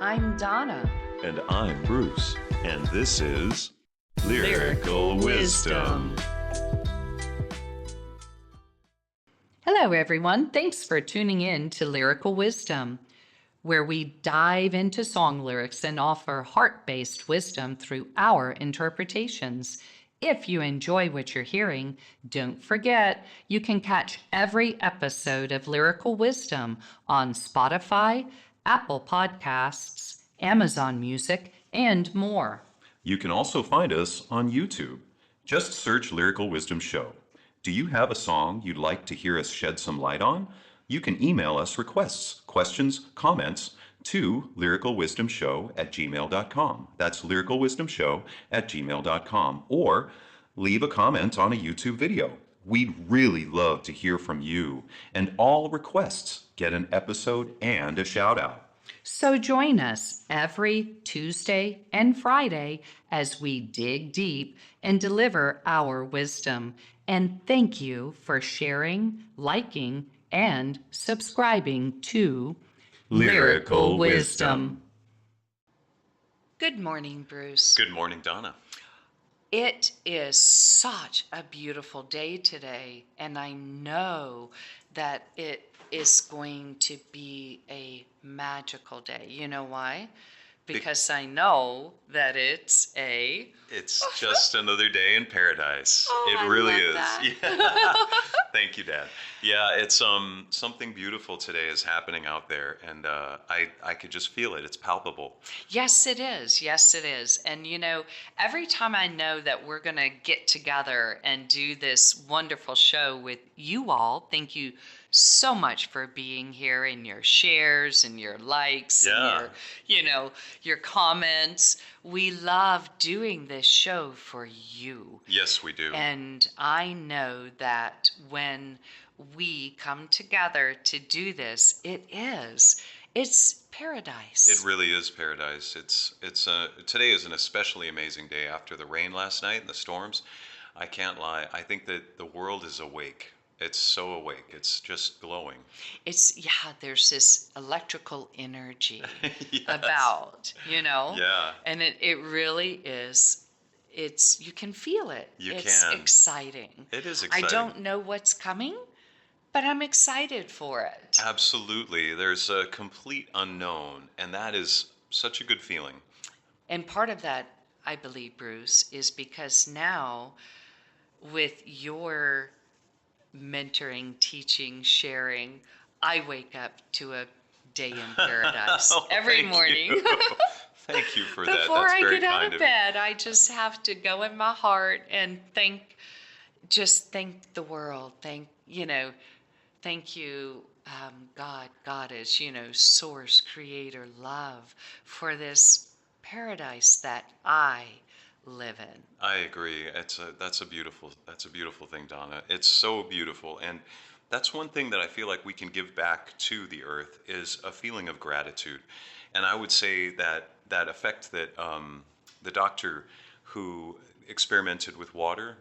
I'm Donna. And I'm Bruce, and this is Lyrical Wisdom. Hello, everyone. Thanks for tuning in to Lyrical Wisdom, where we dive into song lyrics and offer heart-based wisdom through our interpretations. If you enjoy what you're hearing, don't forget you can catch every episode of Lyrical Wisdom on Spotify, Apple Podcasts, Amazon Music, and more. You can also find us on YouTube. Just search Lyrical Wisdom Show. Do you have a song you'd like to hear us shed some light on? You can email us requests, questions, comments to lyricalwisdomshow@gmail.com. That's lyricalwisdomshow@gmail.com. Or leave a comment on a YouTube video. We'd really love to hear from you. And all requests get an episode and a shout out. So join us every Tuesday and Friday as we dig deep and deliver our wisdom. And thank you for sharing, liking, and subscribing to Lyrical Wisdom. Good morning, Bruce. Good morning, Donna. It is such a beautiful day today, and I know that it is going to be a magical day. You know why? Because I know that it's just another day in paradise. Oh, It really I is. love that. Yeah. Thank you, Dad. Yeah, it's something beautiful today is happening out there, and I could just feel it. It's palpable. Yes, it is. Yes, it is. And you know, every time I know that we're going to get together and do this wonderful show with you all, thank you so much for being here and your shares and your likes and your comments. We love doing this show for you. Yes, we do. And I know that when we come together to do this, it's paradise. It really is paradise. Today is an especially amazing day after the rain last night and the storms. I can't lie. I think that the world is awake. It's so awake. It's just glowing. There's this electrical energy Yes. about, Yeah. and it really is. You can feel it. It's exciting. It is exciting. I don't know what's coming, but I'm excited for it. Absolutely. There's a complete unknown, and that is such a good feeling. And part of that, I believe, Bruce, is because now with your mentoring, teaching, sharing, I wake up to a day in paradise every morning. You. Thank you for that. Before That's I very get out kind of of bed, I just have to go in my heart and thank the world. Thank you, God, Goddess, Source, Creator, Love, for this paradise that I live in. I agree. That's a beautiful thing, Donna. It's so beautiful, and that's one thing that I feel like we can give back to the earth is a feeling of gratitude. And I would say that effect that the doctor who experimented with water,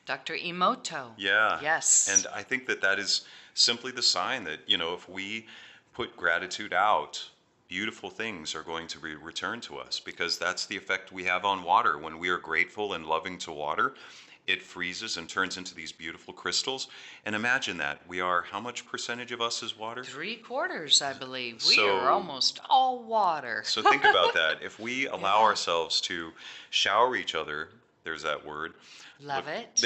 Dr. Emoto. yeah, Yes. and I think that is simply the sign that if we put gratitude out, beautiful things are going to be returned to us, because that's the effect we have on water. When we are grateful and loving to water, it freezes and turns into these beautiful crystals. And imagine that. How much percentage of us is water? 3/4, I believe. We are almost all water. So think about that. If we allow ourselves to shower each other, there's that word. Love it.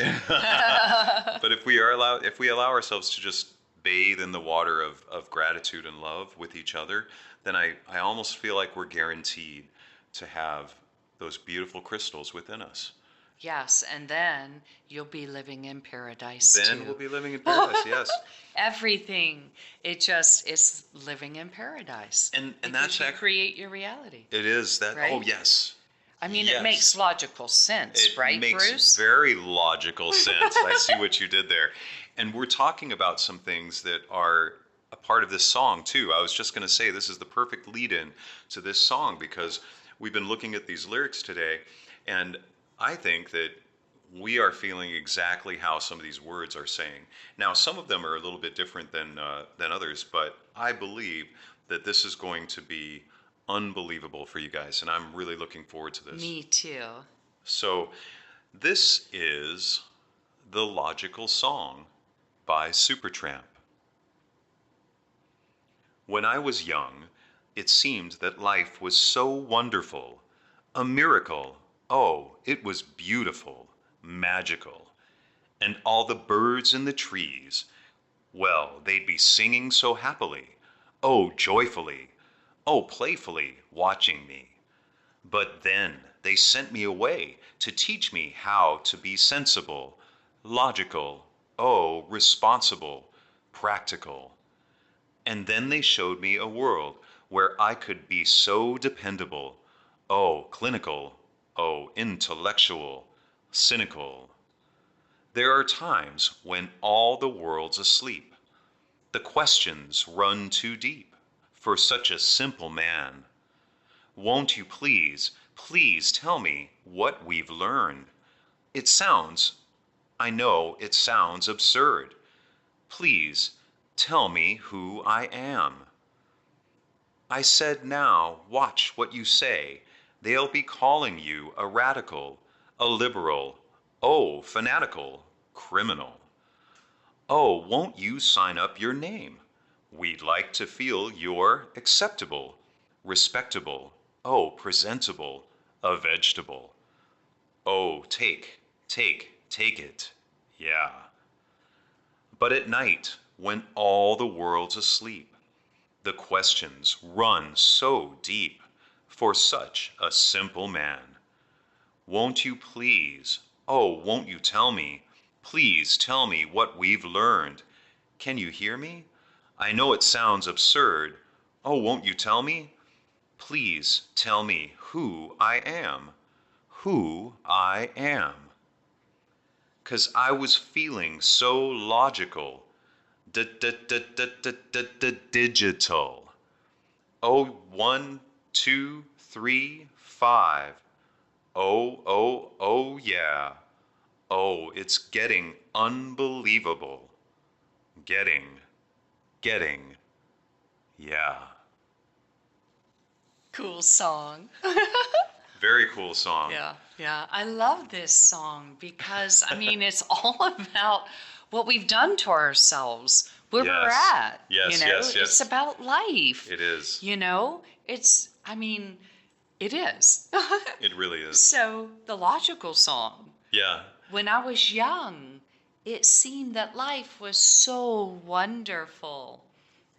But if we allow ourselves to just bathe in the water of gratitude and love with each other, then I almost feel like we're guaranteed to have those beautiful crystals within us. Yes, and then you'll be living in paradise too. Then we'll be living in paradise, yes. Everything, it's living in paradise. And because you create your reality. It is that, right? Oh yes. I mean, Yes. It makes logical sense, right, Bruce? It makes very logical sense. I see what you did there. And we're talking about some things that are a part of this song too. I was just going to say this is the perfect lead-in to this song, because we've been looking at these lyrics today, and I think that we are feeling exactly how some of these words are saying. Now, some of them are a little bit different than others, but I believe that this is going to be unbelievable for you guys, and I'm really looking forward to this. Me too. So, this is The Logical Song by Supertramp. When I was young, it seemed that life was so wonderful, a miracle. Oh, it was beautiful, magical. And all the birds in the trees, well, they'd be singing so happily, oh, joyfully, oh, playfully, watching me. But then they sent me away to teach me how to be sensible, logical, oh, responsible, practical. And then they showed me a world where I could be so dependable, oh, clinical, oh, intellectual, cynical. There are times when all the world's asleep. The questions run too deep for such a simple man. Won't you please, please tell me what we've learned? It sounds, I know it sounds absurd. Please tell me who I am. I said, now watch what you say. They'll be calling you a radical, a liberal, oh, fanatical, criminal. Oh, won't you sign up your name? We'd like to feel you're acceptable, respectable, oh, presentable, a vegetable. Oh, take it, yeah. But at night, when all the world's asleep, the questions run so deep for such a simple man. Won't you please, oh, won't you tell me, please tell me what we've learned? Can you hear me? I know it sounds absurd. Oh, won't you tell me? Please tell me who I am, who I am. 'Cause I was feeling so logical, digital. Oh, 1, 2, 3, 5. Oh, yeah. Oh, it's getting unbelievable. Getting, yeah. Cool song. Very cool song. Yeah. I love this song because, I mean, it's all about what we've done to ourselves, where we're Yes. at. Yes, you know, yes, yes. it's about life. It is. You know, it is. It really is. So, the logical song. Yeah. When I was young, it seemed that life was so wonderful,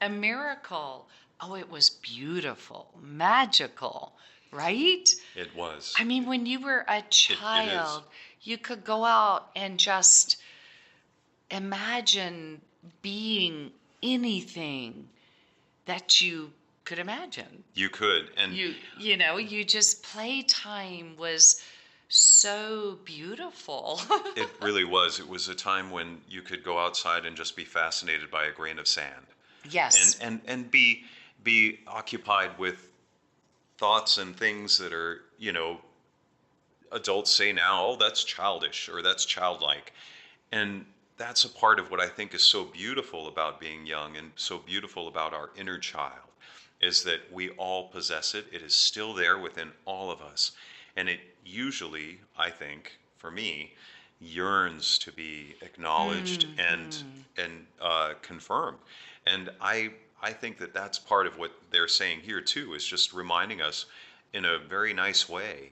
a miracle. Oh, it was beautiful, magical, right? It was. I mean, when you were a child, you could go out and just imagine being anything that you could imagine. You could. And You just playtime was so beautiful. it really was. It was a time when you could go outside and just be fascinated by a grain of sand. Yes. And be occupied with thoughts and things that are, adults say now, oh, that's childish or that's childlike. And that's a part of what I think is so beautiful about being young and so beautiful about our inner child is that we all possess it. It is still there within all of us. And it usually, I think, for me, yearns to be acknowledged and confirmed. And I think that that's part of what they're saying here too, is just reminding us in a very nice way,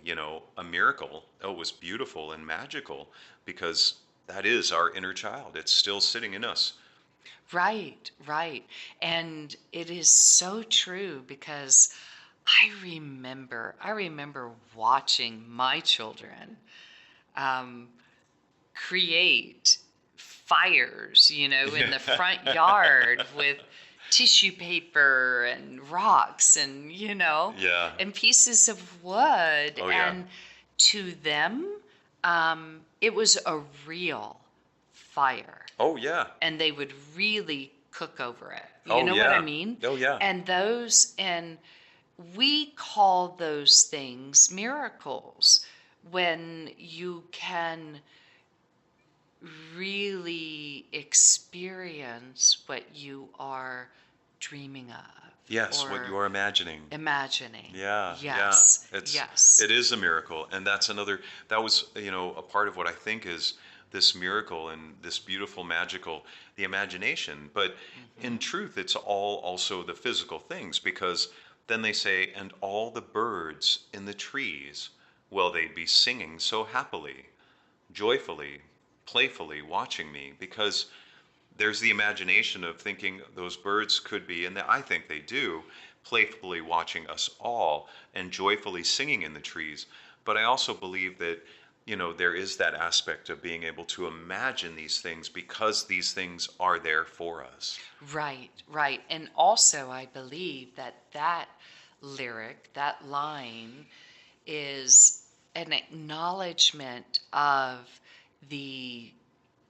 a miracle. Oh, it was beautiful and magical because that is our inner child. It's still sitting in us. Right. And it is so true because I remember watching my children create fires, in the front yard with tissue paper and rocks and, Yeah. and pieces of wood. Oh, yeah. And to them, it was a real fire. Oh, yeah. And they would really cook over it. You Oh, know yeah. what I mean? Oh, yeah. And we call those things miracles when you can really experience what you are dreaming of Yes, what or you're imagining. imagining. Yeah, yeah. Yes, yes. It is a miracle. And that's another, that was, a part of what I think is this miracle and this beautiful magical, the imagination. But in Hmm. truth, it's all also the physical things, because then they say, and all the birds in the trees, well, they'd be singing so happily, joyfully, playfully watching me, because there's the imagination of thinking those birds could be, and I think they do, playfully watching us all and joyfully singing in the trees. But I also believe that, there is that aspect of being able to imagine these things because these things are there for us. Right, right. And also, I believe that that lyric, that line, is an acknowledgement of the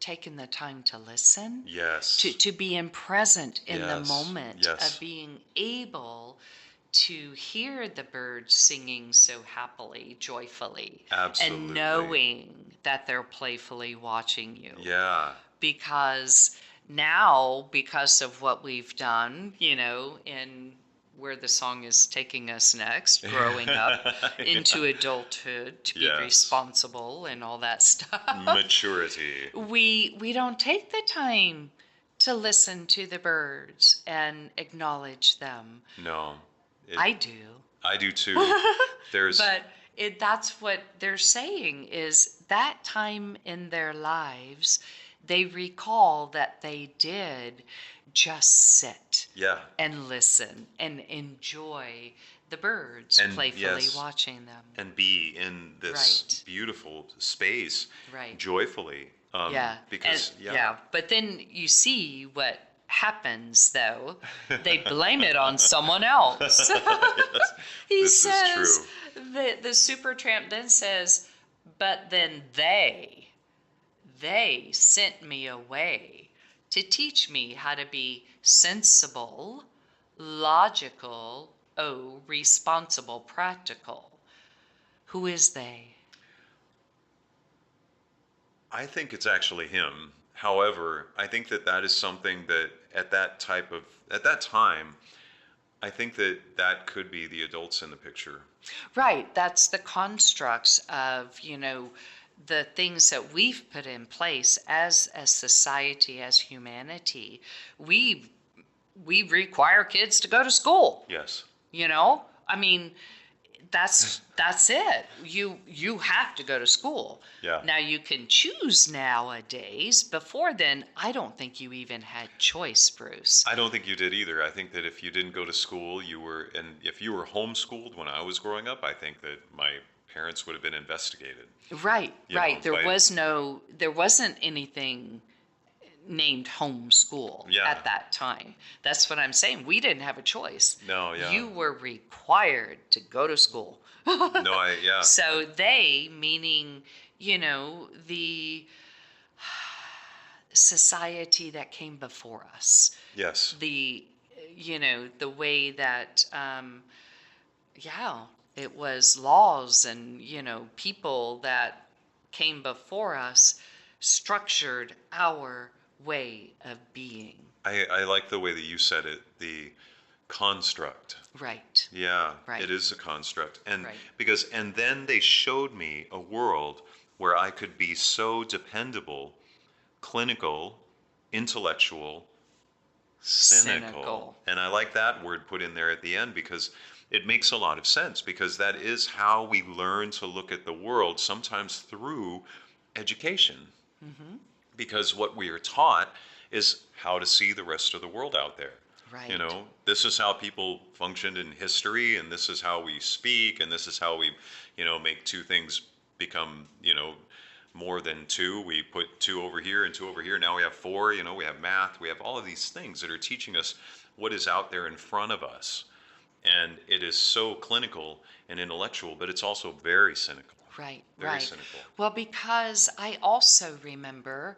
taking the time to listen, Yes, to being present in the yes, moment, of yes, being able to hear the birds singing so happily, joyfully, and absolutely. knowing that they're playfully watching you. Yeah, Because now, because of what we've done, in where the song is taking us next, growing up into adulthood to be yes, responsible and all that stuff, maturity. we don't take the time to listen to the birds and acknowledge them. No, it, I do. I do too. There's, But that's what they're saying is that time in their lives, they recall that they did just sit yeah, and listen and enjoy the birds and playfully yes, watching them. and be in this Right, beautiful space right. joyfully. Yeah. And Because, yeah. yeah, but then you see what happens though. They blame it on someone else. Yes, He this is says, true. the Supertramp then says, but then they sent me away to teach me how to be sensible, logical, responsible, practical. Who is they? I think it's actually him. However, I think that that is something that at that time, I think that that could be the adults in the picture. Right, that's the constructs of, the things that we've put in place as a society, as humanity. We require kids to go to school, Yes. I mean, that's it. You have to go to school. Yeah. Now you can choose nowadays. Before then, I don't think you even had choice, Bruce. I don't think you did either. I think that if you didn't go to school, and if you were homeschooled when I was growing up, I think that my parents would have been investigated. Right, right. By, There wasn't anything named homeschool yeah. at that time. That's what I'm saying. We didn't have a choice. No, yeah. You were required to go to school. No, yeah. So they, meaning, the society that came before us, Yes. the way that, yeah, it was laws and, people that came before us structured our way of being. I like the way that you said it, the construct. Right, Yeah, right, it is a construct. And right. and then they showed me a world where I could be so dependable, clinical, intellectual, cynical. Cynical. And I like that word put in there at the end, because it makes a lot of sense, because that is how we learn to look at the world, sometimes through education. Mm-hmm. Because what we are taught is how to see the rest of the world out there. Right. This is how people functioned in history, and this is how we speak, and this is how we, make two things become, more than two. We put two over here and two over here. Now we have four. We have math. We have all of these things that are teaching us what is out there in front of us. And it is so clinical and intellectual, but it's also very cynical. Right, Very right. cynical. Well, because I also remember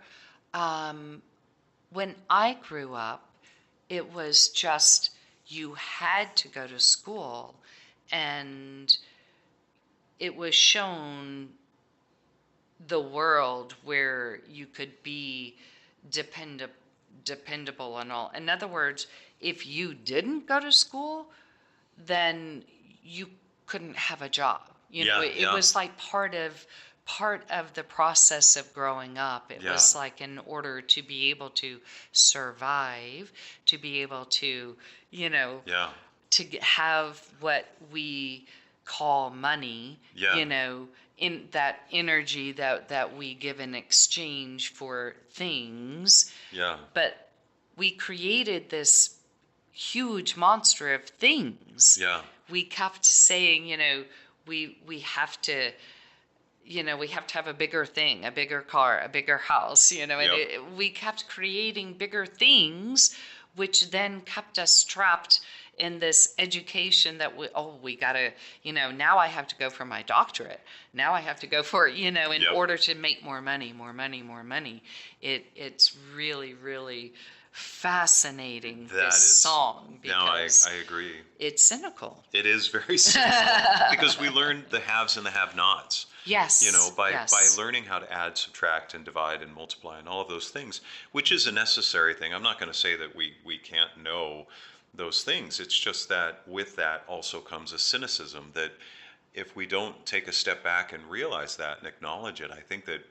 when I grew up, it was just you had to go to school, and it was shown the world where you could be dependable and all. In other words, if you didn't go to school, then you couldn't have a job. You know, Yeah, it yeah. was like part of the process of growing up. It Yeah. was like in order to be able to survive, to be able to, you know, Yeah. have what we call money, Yeah. you know, in that energy that we give in exchange for things. Yeah. But we created this huge monster of things. Yeah. We kept saying, we have to, we have to have a bigger thing, a bigger car, a bigger house, and Yep. we kept creating bigger things, which then kept us trapped in this education that we gotta, now I have to go for my doctorate. Now I have to go for, in Yep. order to make more money, more money, more money. It's really, really fascinating, That this is. song, No, I because agree. it's cynical. It is very simple because we learned the haves and the have-nots. Yes. By yes. learning how to add, subtract, and divide and multiply and all of those things, which is a necessary thing. I'm not going to say that we can't know those things. It's just that with that also comes a cynicism that if we don't take a step back and realize that and acknowledge it, I think that,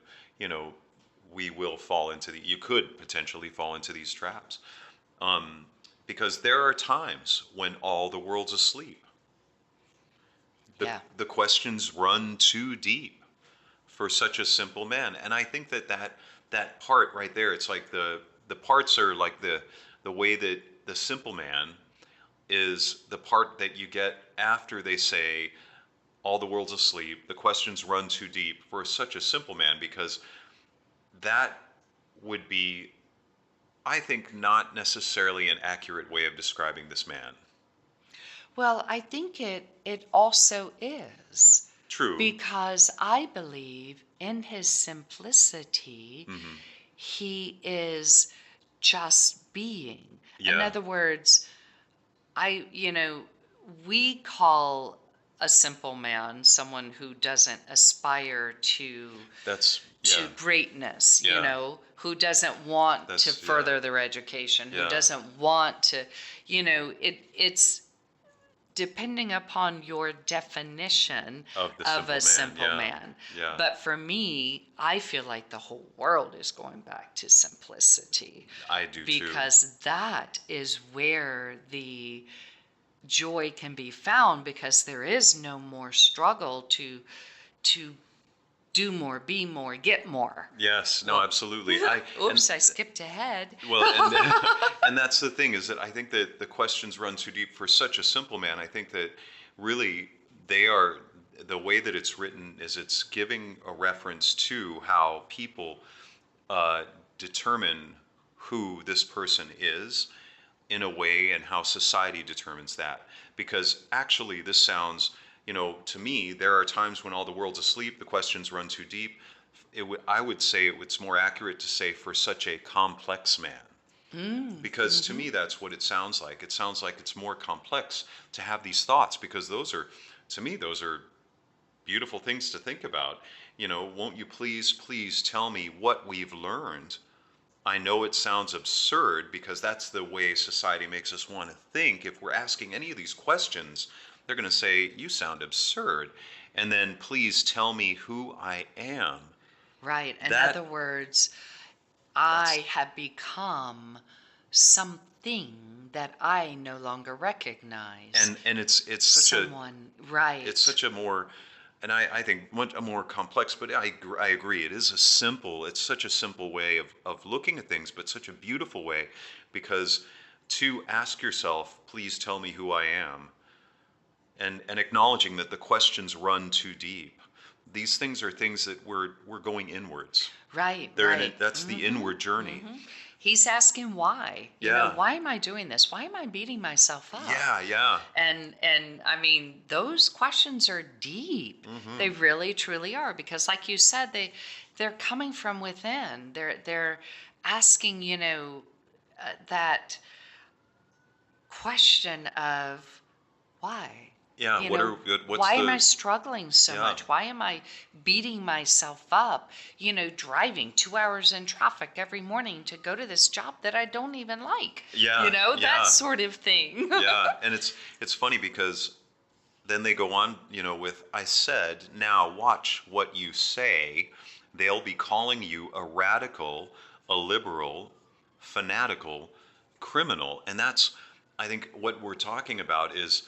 we will fall into you could potentially fall into these traps. Because there are times when all the world's asleep. Yeah. The questions run too deep for such a simple man. And I think that part right there, it's like the parts are like the way that the simple man is the part that you get after they say all the world's asleep, the questions run too deep for such a simple man, because that would be, I think, not necessarily an accurate way of describing this man. Well, I think it also is, True. because I believe in his simplicity, Hmm. he is just being. In Yeah. other words, we call a simple man someone who doesn't aspire That's, to yeah. greatness, Yeah. who doesn't want to That's, yeah. further their education, who Yeah. doesn't want to, it's depending upon your definition Of the of simple a man. simple Yeah. man. Yeah. But for me, I feel like the whole world is going back to simplicity, I do too. because that is where the joy can be found, because there is no more struggle to do more, be more, get more. Yes, no, Well, absolutely. Oops, I skipped ahead. Well, and that's the thing, is that I think that the questions run too deep for such a simple man. I think that really they are, the way that it's written is it's giving a reference to how people uh, determine who this person is in a way, and how society determines that. Because actually, this sounds, to me, there are times when all the world's asleep, the questions run too deep. I would say it's more accurate to say for such a complex man. Because to me, that's what it sounds like. It sounds like it's more complex to have these thoughts, because to me, those are beautiful things to think about. Won't you please tell me what we've learned? I know it sounds absurd, because that's the way society makes us want to think. If we're asking any of these questions, they're going to say, you sound absurd. And then, please tell me who I am. Right. In That- other words, I have become something that I no longer recognize. And it's such Someone, right. it's such a more, and I think much a more complex, but I agree, it's such a simple way of looking at things, but such a beautiful way, because to ask yourself, please tell me who I am, and acknowledging that the questions run too deep. These things are things that we're going inwards. Right, They're right. that's the inward journey. He's asking why. Yeah. Why am I doing this? Why am I beating myself up? Yeah. And I mean, those questions are deep. They really truly are, because like you said, they're coming from within. They're asking, that question of why. Yeah. You What know, are what's why am the I struggling so yeah. much? Why am I beating myself up? Driving 2 hours in traffic every morning to go to this job that I don't even like. Yeah. That Yeah. sort of thing. Yeah. And it's funny because then they go on, with I said, now watch what you say. They'll be calling you a radical, a liberal, fanatical, criminal. And that's, I think, what we're talking about is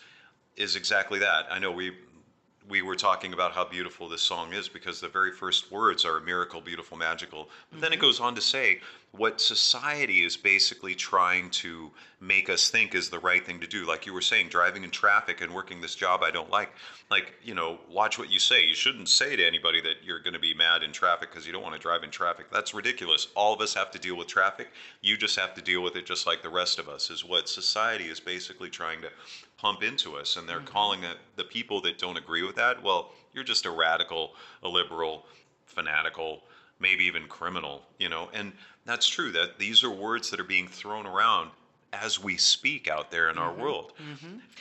exactly that. I know we were talking about how beautiful this song is because the very first words are miracle, beautiful, magical. But then it goes on to say what society is basically trying to make us think is the right thing to do. Like you were saying, driving in traffic and working this job I don't like. Like, watch what you say. You shouldn't say to anybody that you're going to be mad in traffic because you don't want to drive in traffic. That's ridiculous. All of us have to deal with traffic. You just have to deal with it just like the rest of us, is what society is basically trying to pump into us. And they're calling it, the people that don't agree with that, well, you're just a radical, a liberal, fanatical, maybe even criminal, and that's true, that these are words that are being thrown around as we speak out there in our world.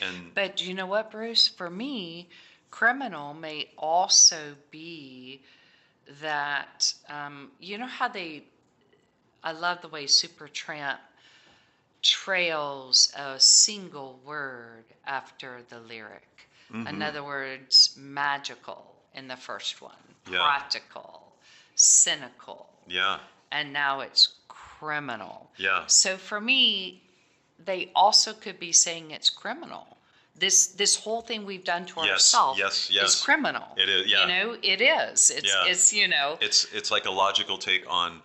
And But you know what, Bruce? For me, criminal may also be that, you know how I love the way Supertramp trails a single word after the lyric. In other words, magical in the first one, Yeah. practical, cynical, yeah, and now it's criminal. yeah, So for me, they also could be saying it's criminal. This whole thing we've done to Yes, ourselves yes, is yes. criminal. It is, yeah. It is. Yeah. It's it's like a logical take on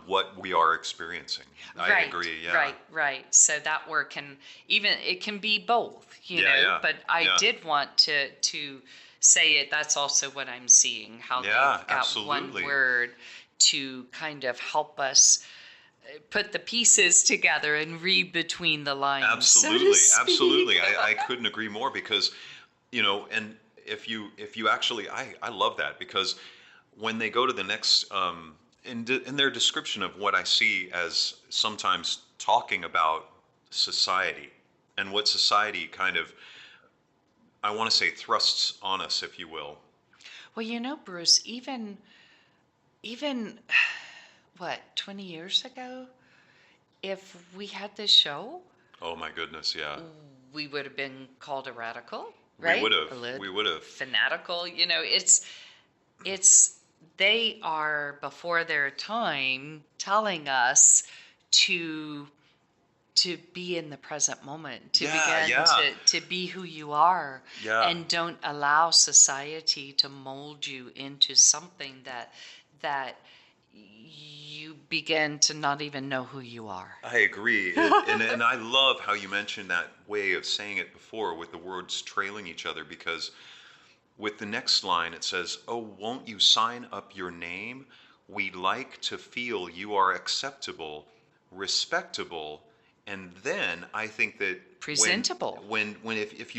what we are experiencing. I right, agree. Yeah. right. So that word it can be both, Yeah, yeah, but I yeah. did want to say it. That's also what I'm seeing, how Yeah, they've got absolutely. one word to kind of help us put the pieces together and read between the lines. so to Absolutely, speak. absolutely. I couldn't agree more because, and if you actually, I love that because when they go to the next, in their description of what I see as sometimes talking about society and what society kind of, I want to say, thrusts on us, if you will. Well, Bruce, even what, 20 years ago, if we had this show, Oh my goodness, yeah. we would have been called a radical, We right? would have. We would have. Fanatical. It's they are before their time telling us to be in the present moment, to Yeah, begin yeah. to be who you are, Yeah. and don't allow society to mold you into something that you begin to not even know who you are. I agree. And I love how you mentioned that way of saying it before with the words trailing each other because with the next line it says, "Oh, won't you sign up your name? We'd like to feel you are acceptable, respectable." And then I think that Presentable. when if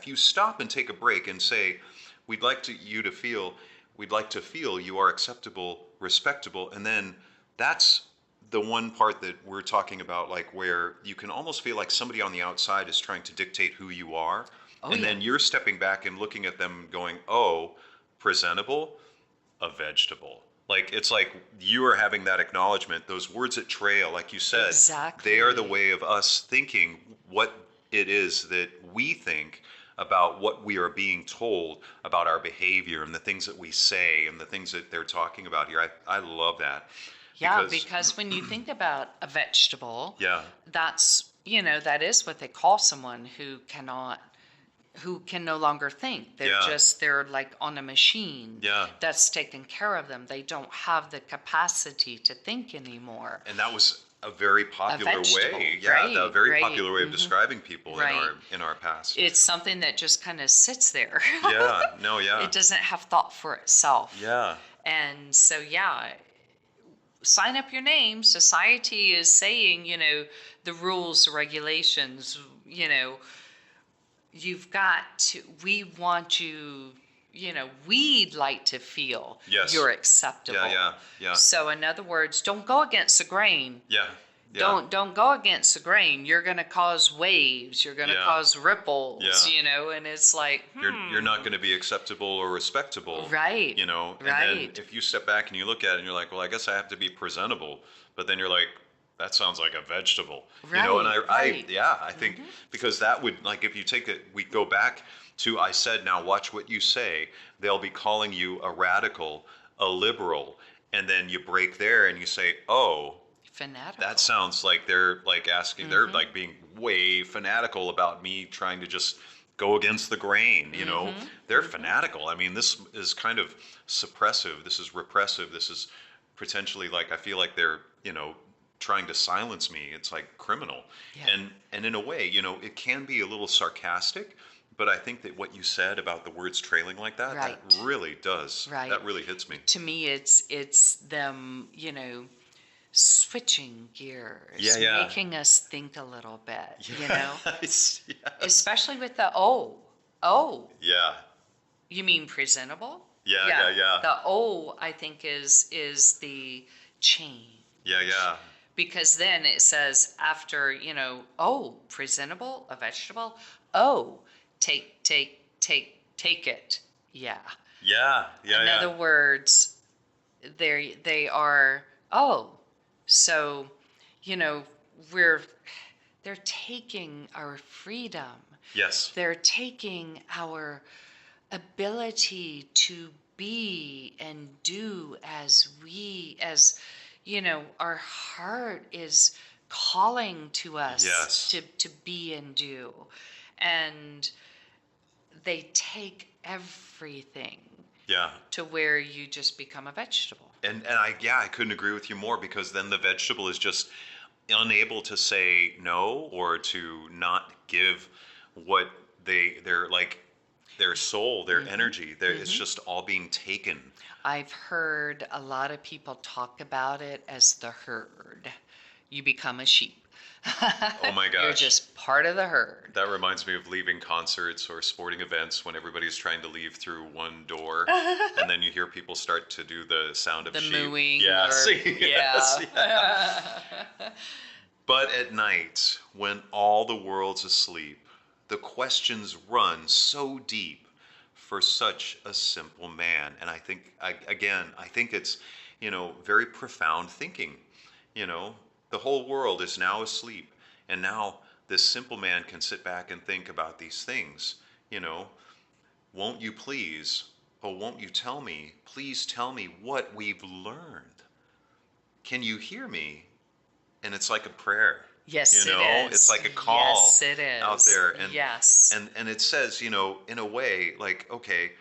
you stop and take a break and say, we'd like to feel you are acceptable, respectable," and then that's the one part that we're talking about, like where you can almost feel like somebody on the outside is trying to dictate who you are. Oh, And yeah. then you're stepping back and looking at them going, "Oh, presentable, a vegetable." Like it's like you are having that acknowledgement. Those words that trail, like you said, they are the Exactly. way of us thinking what it is that we think about what we are being told about our behavior and the things that we say and the things that they're talking about here. I love that. Yeah, because when you think about a vegetable, Yeah, that's, that is what they call someone who can no longer think. Yeah. They're like on a machine Yeah. that's taken care of them. They don't have the capacity to think anymore. and that was a very popular vegetable, way. Yeah, right, a very right. popular way of describing people Right. in our past. It's something that just kind of sits there. Yeah, no, yeah. It doesn't have thought for itself. Yeah. And so, yeah, sign up your name. Society is saying, the rules, the regulations, you've got to, we want you, we'd like to feel Yes. you're acceptable. Yeah, yeah, yeah. So in other words, don't go against the grain. Yeah. Yeah. Don't go against the grain. You're going to cause waves. You're going to Yeah. cause ripples, Yeah. and it's like, You're not going to be acceptable or respectable. Right. And then Right. if you step back and you look at it and you're like, well, I guess I have to be presentable, but then you're like, that sounds like a vegetable. And Right, right. I think because that would, like, if you take it, we go back to, I said, now watch what you say. They'll be calling you a radical, a liberal, and then you break there and you say, oh, Fanatical. that sounds like they're like asking, they're like being way fanatical about me trying to just go against the grain. They're fanatical. I mean, this is kind of suppressive. This is repressive. This is potentially, like, I feel like they're, trying to silence me. It's like criminal. Yeah. And in a way, it can be a little sarcastic, but I think that what you said about the words trailing like that, Right. that really does. Right. That really hits me. To me, it's them, switching gears, Yeah, yeah. making us think a little bit, Yes. especially with the oh, Yeah. you mean presentable? Yeah. The O, I think, is the change. Yeah. Because then it says after, oh, presentable, a vegetable. Oh, take it. Yeah. Yeah. In other words, they are, oh, so, they're taking our freedom. Yes. They're taking our ability to be and do as our heart is calling to us Yes. to be and do. And they take everything Yeah. to where you just become a vegetable. And I couldn't agree with you more, because then the vegetable is just unable to say no, or to not give what they're like, their soul, their energy. It's just all being taken. I've heard a lot of people talk about it as the herd. You become a sheep. Oh my gosh. You're just part of the herd. That reminds me of leaving concerts or sporting events when everybody's trying to leave through one door, and then you hear people start to do the sound of The sheep. mooing. Yes. Or, Yes. yeah. But at night, when all the world's asleep, the questions run so deep for such a simple man. And I think, I think it's, very profound thinking. The whole world is now asleep. And now this simple man can sit back and think about these things. Won't you please, won't you tell me, please tell me what we've learned? Can you hear me? And it's like a prayer. Yes, it is. It's like a call. Yes, it is. Out there. And, yes. And it says, in a way, like, okay,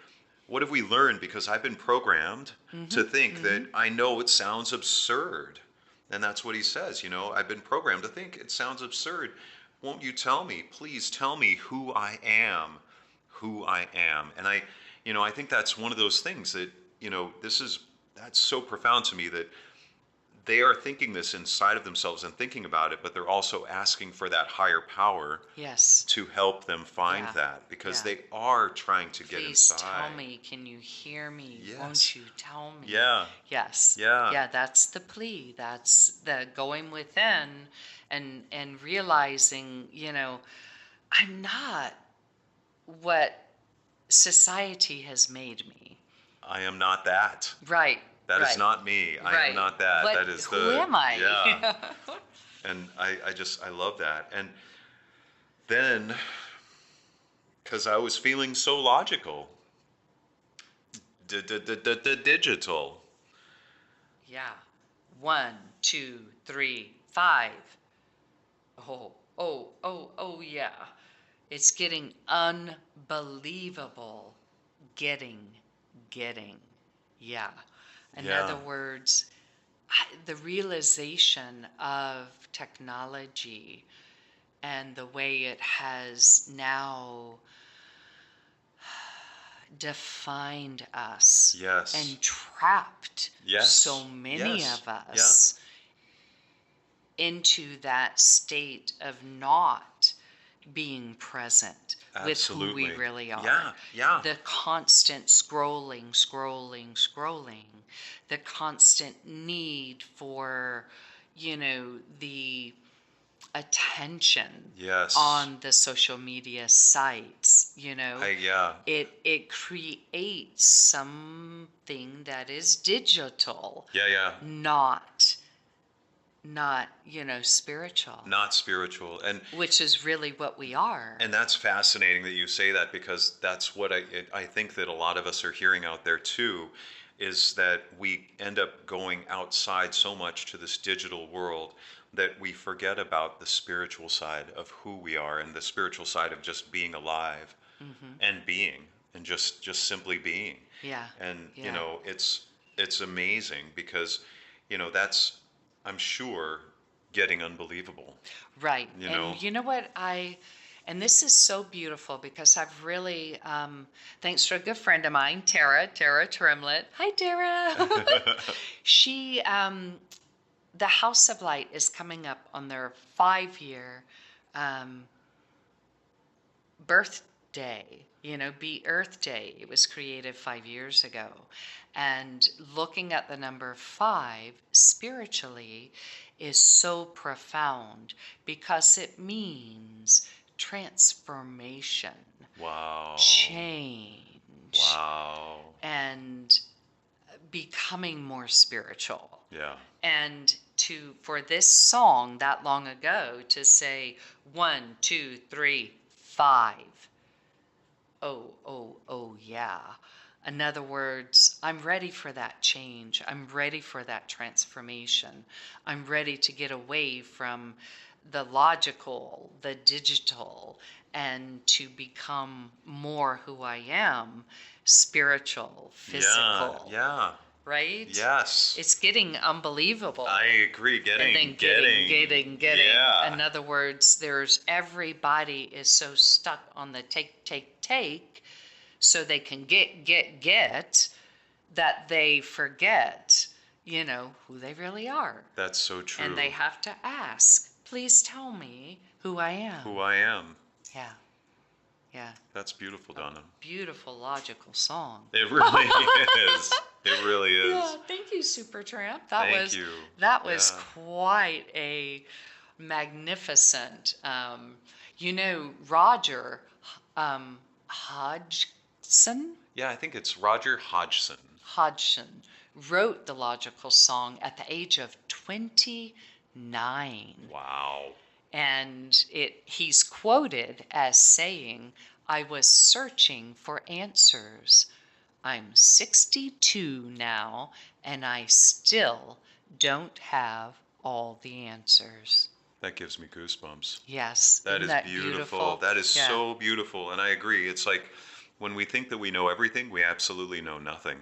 what have we learned? Because I've been programmed to think that I know it sounds absurd. And that's what he says, I've been programmed to think it sounds absurd. Won't you tell me, please tell me who I am, And I think that's one of those things that, that's so profound to me, that they are thinking this inside of themselves and thinking about it, but they're also asking for that higher power Yes. to help them find that, because they are trying to get inside. Please tell me, can you hear me? Yes. Won't you tell me? Yeah. Yes. Yeah. Yeah, that's the plea. That's the going within and realizing, I'm not what society has made me. I am not that. Right. That right. is not me. I Right. am not that. What, That is who am I? Yeah. And I love that. And then, because I was feeling so logical, digital. Yeah. 1, 2, 3, 5. Oh, yeah. It's getting unbelievable. Getting. Yeah. In other words, the realization of technology and the way it has now defined us and trapped so many of us into that state of not being present with who we really are. The constant scrolling, the constant need for, the attention Yes. on the social media sites, Yeah. it creates something that is digital, Yeah, yeah. not spiritual, Not spiritual. which is really what we are. And that's fascinating that you say that, because that's what I think that a lot of us are hearing out there too, is that we end up going outside so much to this digital world that we forget about the spiritual side of who we are, and the spiritual side of just being alive and being, and just simply being. Yeah. And Yeah. it's amazing, because that's, I'm sure, getting unbelievable. Right. You And know? you know what and this is so beautiful, because I've really, thanks to a good friend of mine, Tara Trimlet. Hi, Tara. She, the House of Light is coming up on their 5-year birthday, Be Earth Day. It was created 5 years ago. And looking at the number 5 spiritually is so profound, because it means transformation, Wow. change, Wow. and becoming more spiritual. Yeah. And for this song that long ago to say 1, 2, 3, 5. Oh, yeah. In other words, I'm ready for that change. I'm ready for that transformation. I'm ready to get away from the logical, the digital, and to become more who I am, spiritual, physical. Yeah. Right? Yes. It's getting unbelievable. I agree. And then getting. Yeah. In other words, everybody is so stuck on the take, so they can get, that they forget, who they really are. That's so true. And they have to ask, please tell me who I am. Who I am. Yeah. Yeah. That's beautiful, Donna. Beautiful, logical song. It really is. It really is. Yeah, thank you, Supertramp. Thank you. That was Yeah. quite a magnificent. Roger Hodgson Yeah, I think it's Roger Hodgson. wrote the logical song at the age of 29. Wow. And he's quoted as saying, I was searching for answers. I'm 62 now, and I still don't have all the answers. That gives me goosebumps. Yes. That isn't is that beautiful. That is Yeah. so beautiful. And I agree. It's like when we think that we know everything, we absolutely know nothing.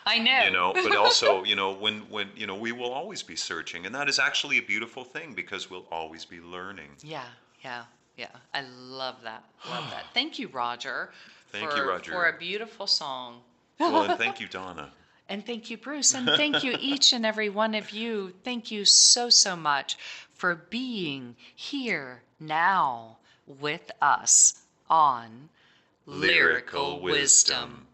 I know. But also, when we will always be searching, and that is actually a beautiful thing, because we'll always be learning. Yeah. I love that. Thank you, Roger. Thank you, Roger. For a beautiful song. Well, and thank you, Donna. And thank you, Bruce. And thank you, each and every one of you. Thank you so, so much for being here now with us on Lyrical Wisdom.